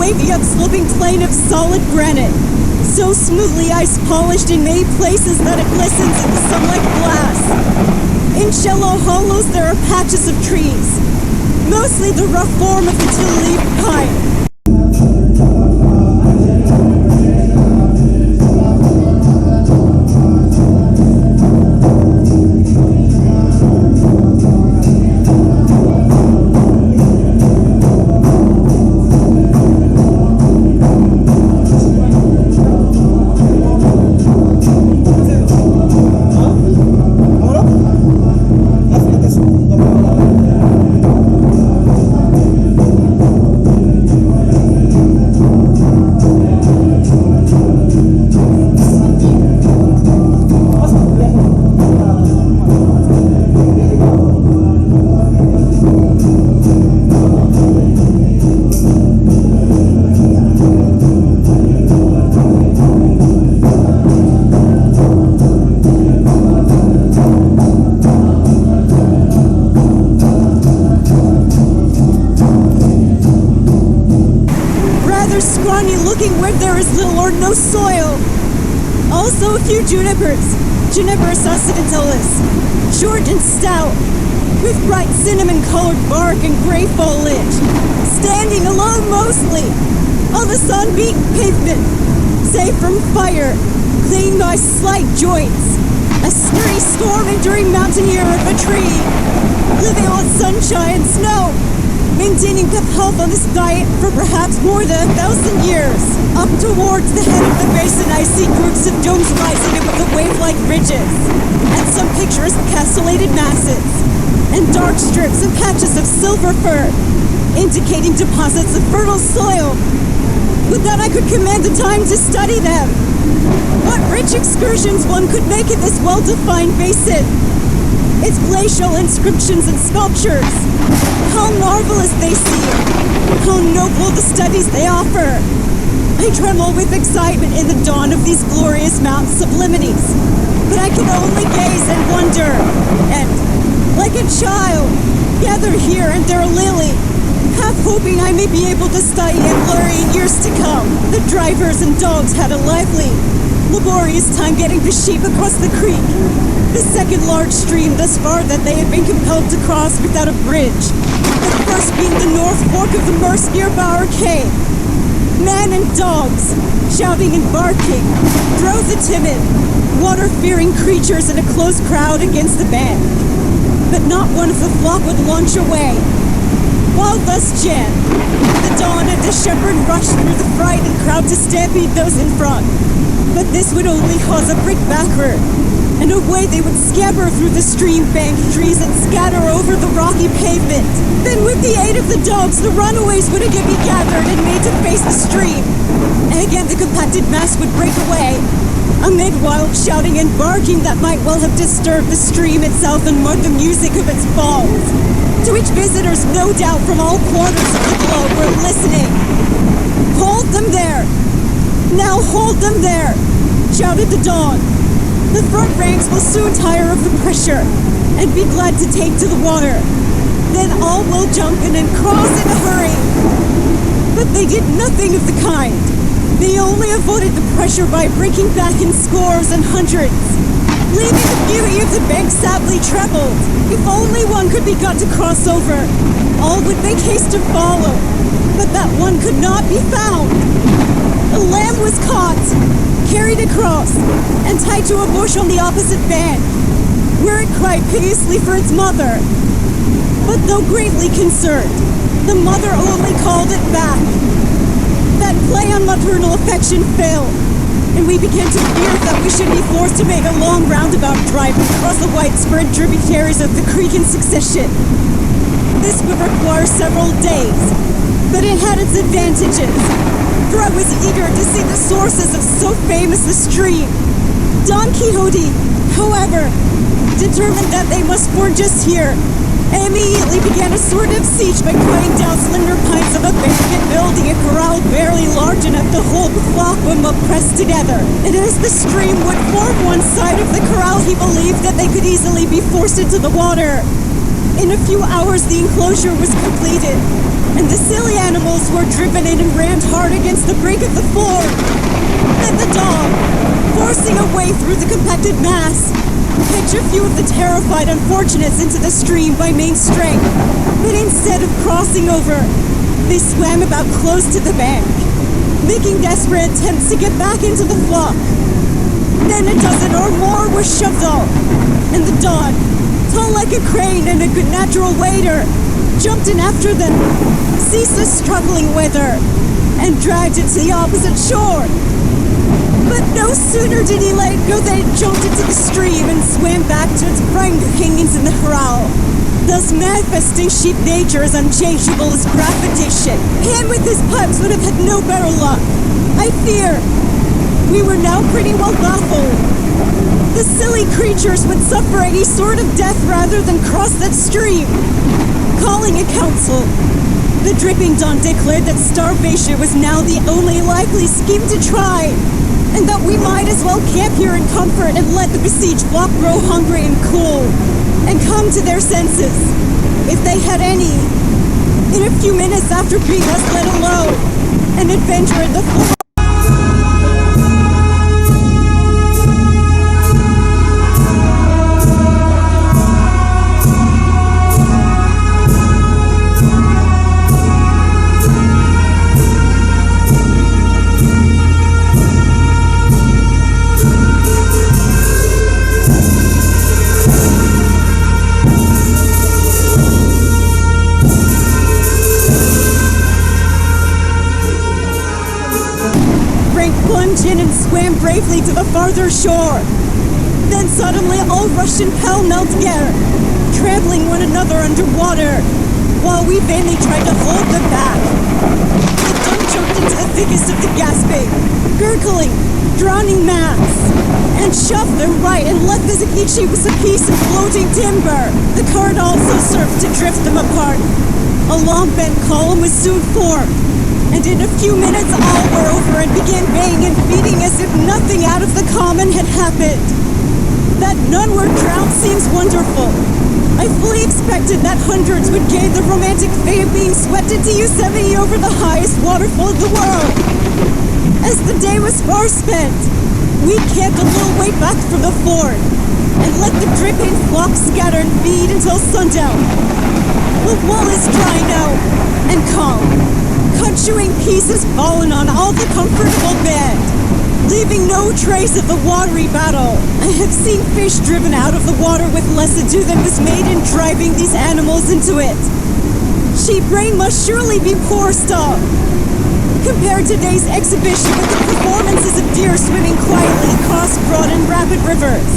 wavy upsloping plain of solid granite, so smoothly ice-polished in many places that it glistens in the sun like glass. In shallow hollows there are patches of trees, mostly the rough form of the two-leaved pine. Scrawny looking where there is little or no soil. Also a few junipers, Juniperus occidentalis, short and stout, with bright cinnamon-colored bark and gray foliage, standing alone mostly on the sun-beaten pavement, safe from fire, clean by slight joints. A sturdy storm-enduring mountaineer of a tree, living on sunshine and snow, maintaining good health on this diet for perhaps more than 1,000 years. Up towards the head of the basin I see groups of domes rising above the wave-like ridges, and some picturesque castellated masses, and dark strips and patches of silver fir, indicating deposits of fertile soil. Would that I could command the time to study them. What rich excursions one could make in this well-defined basin. Its glacial inscriptions and sculptures. How marvelous they seem. How noble the studies they offer. I tremble with excitement in the dawn of these glorious mountain sublimities. But I can only gaze and wonder, and, like a child, gather here and there a lily, half hoping I may be able to study and glory in years to come. The drivers and dogs had a lively, laborious time getting the sheep across the creek, the second large stream thus far that they had been compelled to cross without a bridge. The first being the north fork of the Merce near Bower Cave. Men and dogs, shouting and barking, drove the timid, water-fearing creatures in a close crowd against the bank. But not one of the flock would launch away. While thus jammed, the dawn and the shepherd rushed through the frightened crowd to stampede those in front. But this would only cause a brick backward, and away they would scamper through the stream bank trees and scatter over the rocky pavement. Then with the aid of the dogs, the runaways would again be gathered and made to face the stream. And again the compacted mass would break away, amid wild shouting and barking that might well have disturbed the stream itself and marred the music of its falls, to which visitors no doubt from all quarters of the globe were listening. Hold them there! Now hold them there! Shouted the dog. The front ranks will soon tire of the pressure and be glad to take to the water. Then all will jump in and cross in a hurry. But they did nothing of the kind. They only avoided the pressure by breaking back in scores and hundreds, leaving the beauty of the bank sadly trebled. If only one could be got to cross over, all would make haste to follow. But that one could not be found. A lamb was caught, carried across, and tied to a bush on the opposite bank, where it cried piteously for its mother. But though greatly concerned, the mother only called it back. That play on maternal affection failed, and we began to fear that we should be forced to make a long roundabout drive across the widespread tributaries of the creek in succession. This would require several days, but it had its advantages, for I was eager to see the sources of so famous a stream. Don Quixote, however, determined that they must ford just here, and immediately began a sort of siege by cutting down slender pines of a bank and building a corral barely large enough to hold the flock when well pressed together. And as the stream would form one side of the corral, he believed that they could easily be forced into the water. In a few hours, the enclosure was completed, and the silly animals were driven in and rammed hard against the brink of the ford. Then the dog, forcing a way through the compacted mass, pitched a few of the terrified unfortunates into the stream by main strength. But instead of crossing over, they swam about close to the bank, making desperate attempts to get back into the flock. Then a dozen or more were shoved off, and the dog, tall like a crane and a good natural waiter, jumped in after them, seized the struggling with her, and dragged it to the opposite shore. But no sooner did he let it go than it jumped into the stream and swam back to its prime companions in the corral, thus manifesting sheep nature as unchangeable as gravitation. Him with his pups would have had no better luck. I fear we were now pretty well baffled. The silly creatures would suffer any sort of death rather than cross that stream. Calling a council, the Dripping Dawn declared that starvation was now the only likely scheme to try, and that we might as well camp here in comfort and let the besieged flock grow hungry and cool, and come to their senses, if they had any. In a few minutes after being thus let alone, an adventure in the forest. In and swam bravely to the farther shore. Then suddenly all rushed in pell-mell together, trampling one another underwater, while we vainly tried to hold them back. The dog jumped into the thickest of the gasping, gurgling, drowning mass, and shoved them right and left as each was a piece of floating timber. The current also served to drift them apart. A long bent column was soon formed, and in a few minutes all were over and began baying and feeding as if nothing out of the common had happened. That none were drowned seems wonderful. I fully expected that hundreds would gain the romantic fate of being swept into Yosemite over the highest waterfall in the world. As the day was far spent, we camped a little way back from the ford, and let the dripping flock scatter and feed until sundown. The wall is dry now, and calm. Chewing pieces fallen on all the comfortable bed, leaving no trace of the watery battle. I have seen fish driven out of the water with less ado than was made in driving these animals into it. Sheep brain must surely be poor stuff. Compare today's exhibition with the performances of deer swimming quietly across broad and rapid rivers,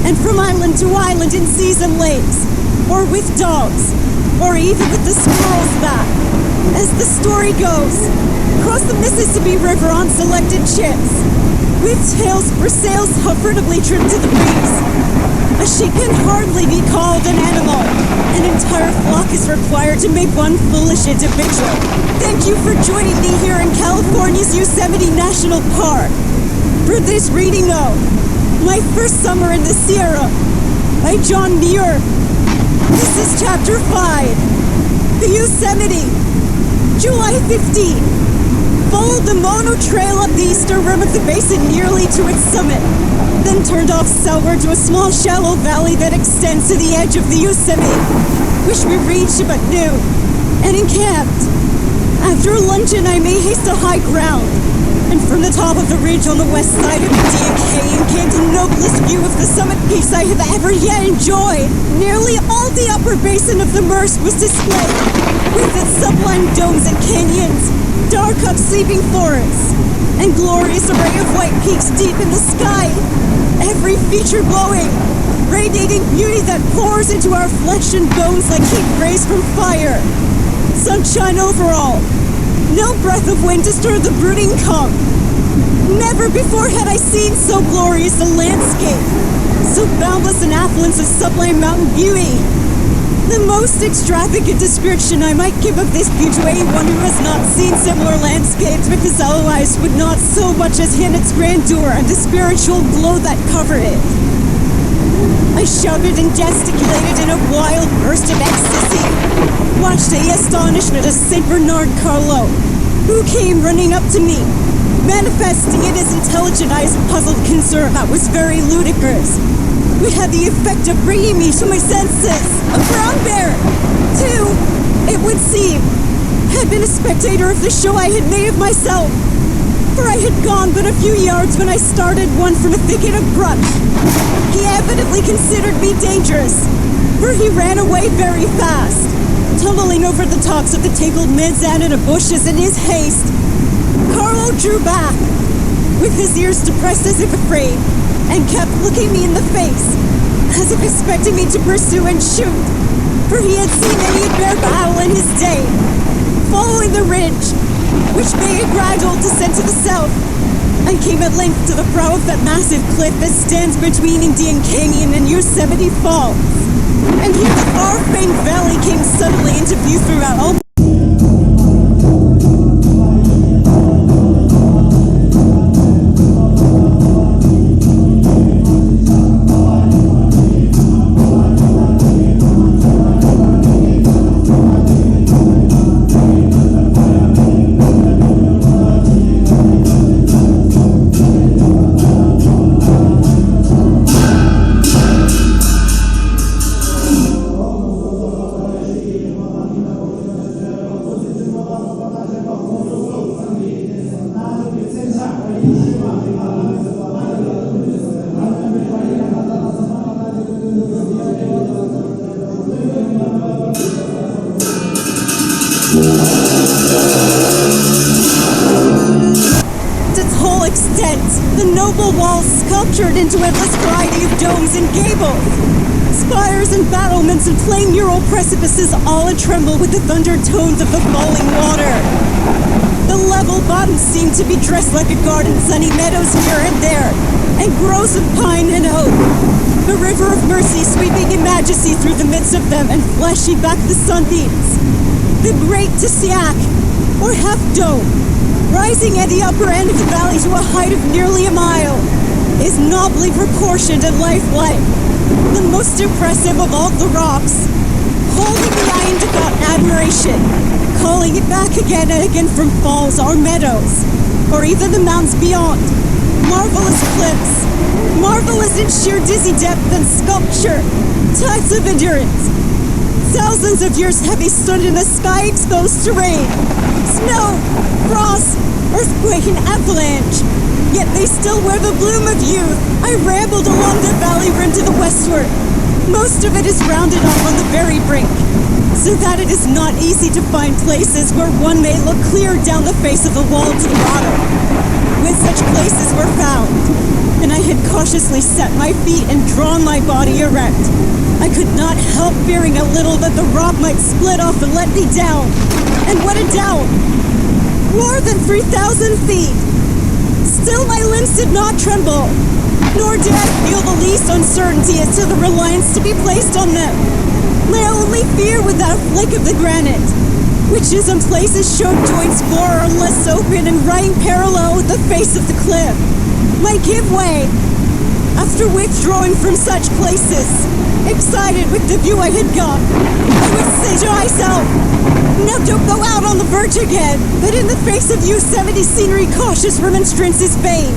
and from island to island in seas and lakes, or with dogs, or even with the squirrel's back. As the story goes, cross the Mississippi River on selected ships, with tails for sails comfortably trimmed to the breeze. A sheep can hardly be called an animal. An entire flock is required to make one foolish individual. Thank you for joining me here in California's Yosemite National Park for this reading of My First Summer in the Sierra by John Muir. This is Chapter 5, The Yosemite. July 15. Followed the Mono Trail up the eastern rim of the basin nearly to its summit, then turned off southward to a small shallow valley that extends to the edge of the Yosemite, which we reached about noon, and encamped. After luncheon I made haste to high ground, and from the top of the ridge on the west side of Indian Canyon came the noblest view of the summit peaks I have ever yet enjoyed. Nearly all the upper basin of the Merced was displayed, with its sublime domes and canyons, dark upsleeping forests, and glorious array of white peaks deep in the sky, every feature glowing, radiating beauty that pours into our flesh and bones like heat rays from fire. Sunshine over all, no breath of wind to stir the brooding calm. Never before had I seen so glorious a landscape, so boundless an affluence of sublime mountain beauty. The most extravagant description I might give of this view to anyone who has not seen similar landscapes with his own eyes would not so much as hint its grandeur and the spiritual glow that covered it. I shouted and gesticulated in a wild burst of ecstasy, watched the astonishment of St. Bernard Carlo, who came running up to me, manifesting in his intelligent eyes puzzled concern that was very ludicrous. It had the effect of bringing me to my senses. A brown bear, too, it would seem, had been a spectator of the show I had made of myself, for I had gone but a few yards when I started one from a thicket of brush. He evidently considered me dangerous, for he ran away very fast, tumbling over the tops of the tangled manzanita bushes in his haste. Carlo drew back, with his ears depressed as if afraid, and kept looking me in the face, as if expecting me to pursue and shoot, for he had seen many a bear battle in his day. Following the ridge, which made a gradual descent to the south, and came at length to the brow of that massive cliff that stands between Indian Canyon and Yosemite Falls. And here the far-famed valley came suddenly into view throughout all. The noble walls sculptured into endless variety of domes and gables, spires and battlements and plain mural precipices all a-tremble with the thunder tones of the falling water. The level bottoms seemed to be dressed like a garden, sunny meadows here and there, and groves of pine and oak. The river of mercy sweeping in majesty through the midst of them and flashing back the sunbeams. The great Tissiac, or half-dome, rising at the upper end of the valley to a height of nearly a mile, is nobly proportioned and lifelike, the most impressive of all the rocks, holding the eye in devout admiration, calling it back again and again from falls or meadows, or even the mountains beyond. Marvelous cliffs, marvelous in sheer dizzy depth and sculpture, types of endurance. Thousands of years heavy stood in the sky exposed to rain, snow, frost, earthquake, and avalanche. Yet they still wear the bloom of youth. I rambled along the valley rim to the westward. Most of it is rounded off on the very brink, so that it is not easy to find places where one may look clear down the face of the wall to the bottom. When such places were found, and I had cautiously set my feet and drawn my body erect, I could not help fearing a little that the rock might split off and let me down. And what a down! More than 3,000 feet! Still my limbs did not tremble, nor did I feel the least uncertainty as to the reliance to be placed on them. My only fear was that flake of the granite, which in some places showed joints more or less open and running parallel with the face of the cliff, might give way. After withdrawing from such places, excited with the view I had got, I would say to myself, now don't go out on the verge again, but in the face of Yosemite scenery cautious remonstrance is vain.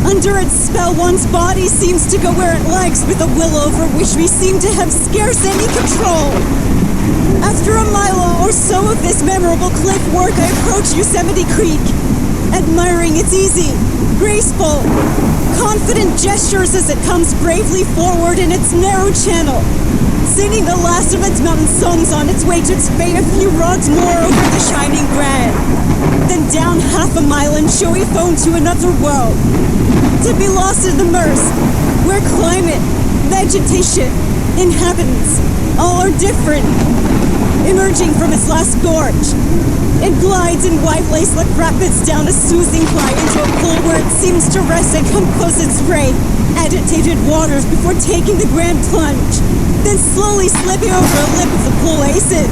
Under its spell one's body seems to go where it likes with a will over which we seem to have scarce any control. After a mile or so of this memorable cliff work, I approached Yosemite Creek, admiring its easy, graceful, confident gestures as it comes bravely forward in its narrow channel, singing the last of its mountain songs on its way to its fate a few rods more over the shining granite, then down half a mile in showy foam to another world, to be lost in the mirth, where climate, vegetation, inhabitants, all are different. Emerging from its last gorge, it glides in wide lace-like rapids down a soothing climb into a pool where it seems to rest and compose its great, agitated waters before taking the grand plunge, then slowly slipping over a lip of the pool ace it.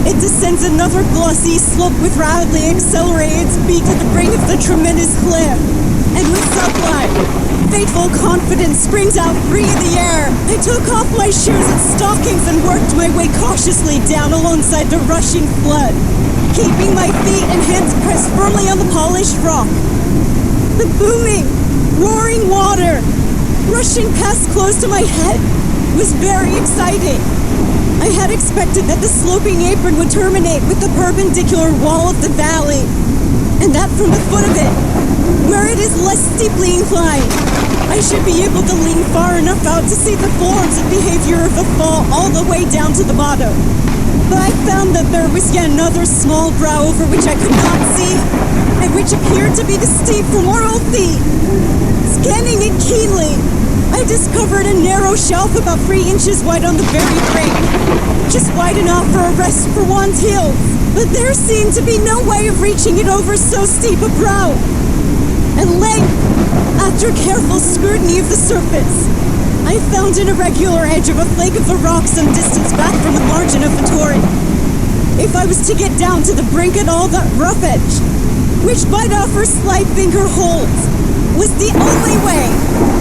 It descends another glossy slope with rapidly accelerated speed to the brink of the tremendous cliff. And with sublime, fateful confidence springs out free in the air. I took off my shoes and stockings and worked my way cautiously down alongside the rushing flood, keeping my feet and hands pressed firmly on the polished rock. The booming, roaring water, rushing past close to my head, was very exciting. I had expected that the sloping apron would terminate with the perpendicular wall of the valley, and that from the foot of it, where it is less steeply inclined, I should be able to lean far enough out to see the forms and behavior of the fall all the way down to the bottom. But I found that there was yet another small brow over which I could not see, and which appeared to be the steep from mortal feet. Scanning it keenly, I discovered a narrow shelf about 3 inches wide on the very brink, just wide enough for a rest for one's heels. But there seemed to be no way of reaching it over so steep a brow. At length, after careful scrutiny of the surface, I found an irregular edge of a flake of the rock some distance back from the margin of the torrent. If I was to get down to the brink at all, that rough edge, which by now her slight finger holds, was the only way.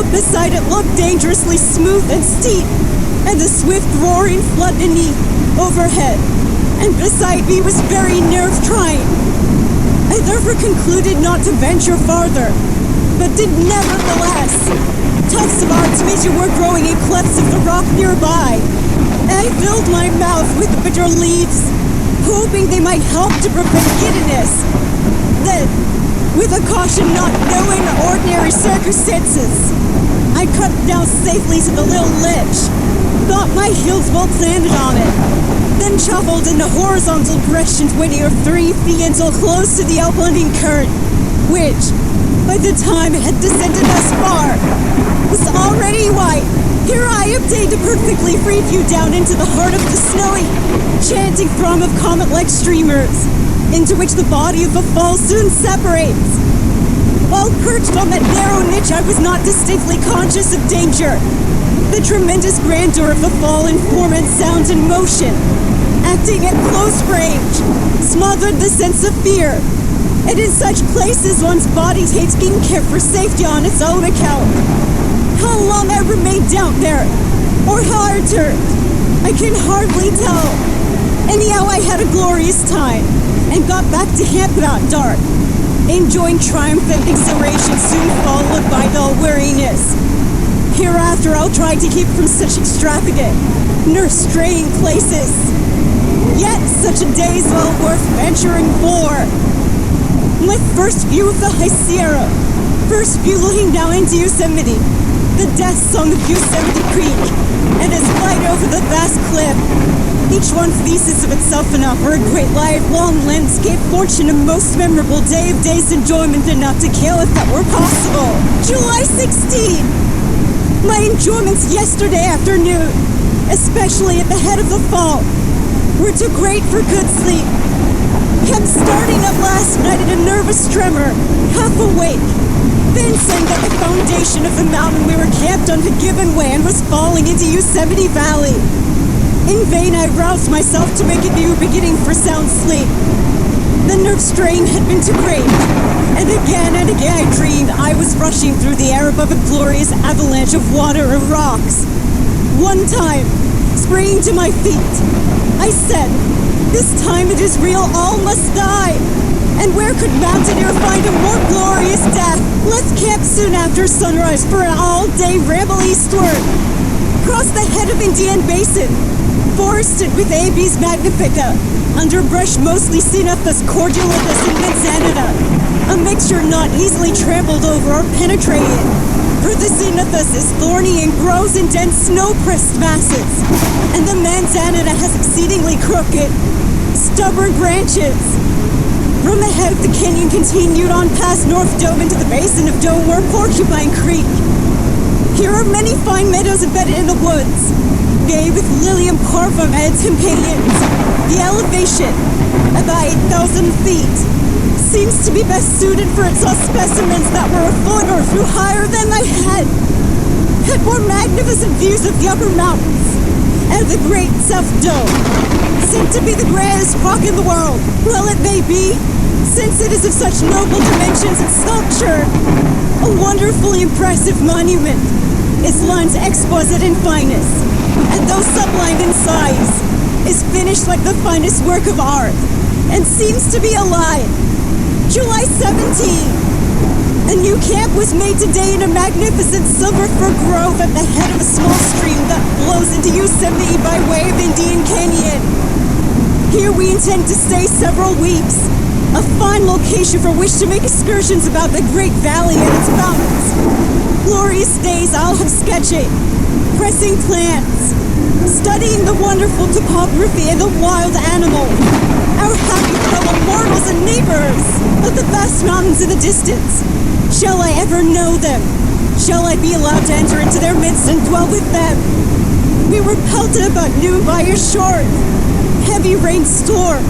Beside it looked dangerously smooth and steep, and the swift roaring flood beneath, overhead, and beside me was very nerve-trying. I therefore concluded not to venture farther, but did nevertheless. Tufts of artemisia were growing in clefts of the rock nearby, and I filled my mouth with the bitter leaves, hoping they might help to prevent giddiness. Then, with a caution not known in ordinary circumstances, I cut down safely to the little ledge, thought my heels well planted on it, then shuffled in a horizontal direction 20 or 3 feet until close to the outblending current, which, by the time it had descended thus far, was already white. Here I obtained a perfectly free view down into the heart of the snowy, chanting throng of comet-like streamers, into which the body of the fall soon separates. While perched on that narrow niche, I was not distinctly conscious of danger. The tremendous grandeur of the fall in form and sound and motion, acting at close range, smothered the sense of fear. And in such places, one's body takes keen care for safety on its own account. How long I remained down there, or how I returned, I can hardly tell. Anyhow, I had a glorious time, and got back to camp about dark, enjoying triumphant exhilaration soon followed by dull weariness. Hereafter I'll try to keep from such extravagant, nerve-straining places. Yet such a day is well worth venturing for. My first view of the High Sierra, first view looking down into Yosemite, the death song of Yosemite Creek, and its flight over the vast cliff. Each one thesis of itself enough for a great lifelong landscape fortune, a most memorable day of days enjoyment enough to kill if that were possible. July 16! My enjoyments yesterday afternoon, especially at the head of the fall, were too great for good sleep. Kept starting up last night in a nervous tremor, half awake. Then seeing that the foundation of the mountain we were camped on had given way and was falling into Yosemite Valley. In vain I roused myself to make a new beginning for sound sleep. The nerve strain had been too great, and again I dreamed I was rushing through the air above a glorious avalanche of water and rocks. One time, springing to my feet. I said, this time it is real, all must die. And where could mountaineer find a more glorious death? Let's camp soon after sunrise for an all-day ramble eastward. Cross the head of Indian Basin, forested with Abies magnifica, underbrush mostly Ceanothus cordialis and manzanita, a mixture not easily trampled over or penetrated, for the Ceanothus is thorny and grows in dense snow-pressed masses, and the manzanita has exceedingly crooked, stubborn branches. From the head of the canyon continued on past North Dome into the basin of Dome or Porcupine Creek. Here are many fine meadows embedded in the woods, gay with Lilium parvum and its companions. The elevation, about 8,000 feet, seems to be best suited for its specimens that were a foot or two higher than my head. Had more magnificent views of the upper mountains and the great South Dome. Seemed to be the grandest rock in the world. Well, it may be, since it is of such noble dimensions and sculpture. A wonderfully impressive monument. Its lines exquisite in fineness, and though sublime in size, is finished like the finest work of art, and seems to be alive. July 17. A new camp was made today in a magnificent silver fir grove at the head of a small stream that flows into Yosemite by way of Indian Canyon. Here we intend to stay several weeks, a fine location for which to make excursions about the Great Valley and its mountains. Glorious days I'll have sketching, pressing plants, studying the wonderful topography and the wild animals, our happy fellow mortals and neighbors of the vast mountains in the distance. Shall I ever know them? Shall I be allowed to enter into their midst and dwell with them? We were pelted about noon by a short, heavy rainstorm,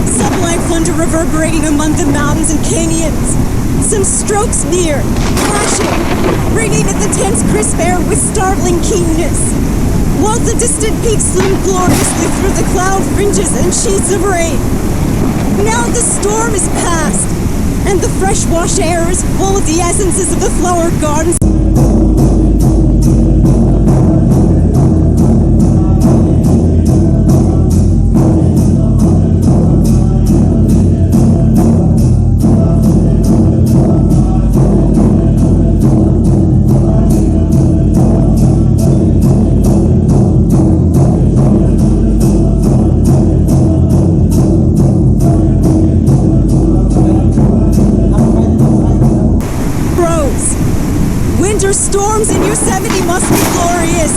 sublime thunder reverberating among the mountains and canyons. Some strokes near, crashing, ringing at the tense crisp air with startling keenness, while the distant peaks loomed gloriously through the cloud fringes and sheets of rain. Now the storm is past, and the fresh washed air is full of the essences of the flower gardens. Winter storms in Yosemite must be glorious.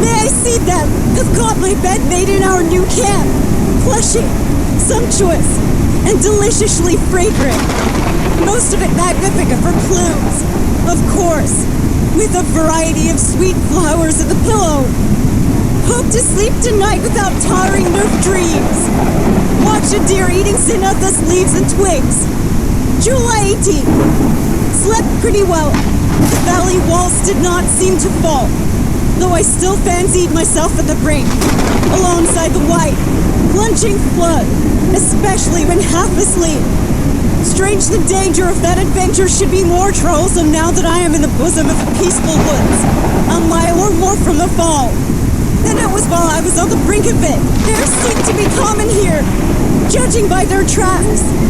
May I see them? Have got my bed made in our new camp. Fleshy, sumptuous, and deliciously fragrant. Most of it magnifica for plumes, of course, with a variety of sweet flowers at the pillow. Hope to sleep tonight without tiring nerve dreams. Watch a deer eating Ceanothus leaves and twigs. July 18th. Slept pretty well. The valley walls did not seem to fall, though I still fancied myself at the brink, alongside the white, plunging flood, especially when half asleep. Strange the danger of that adventure should be more troublesome now that I am in the bosom of the peaceful woods, a mile or more from the fall. Then it was while I was on the brink of it. There seemed to be common here, judging by their tracks.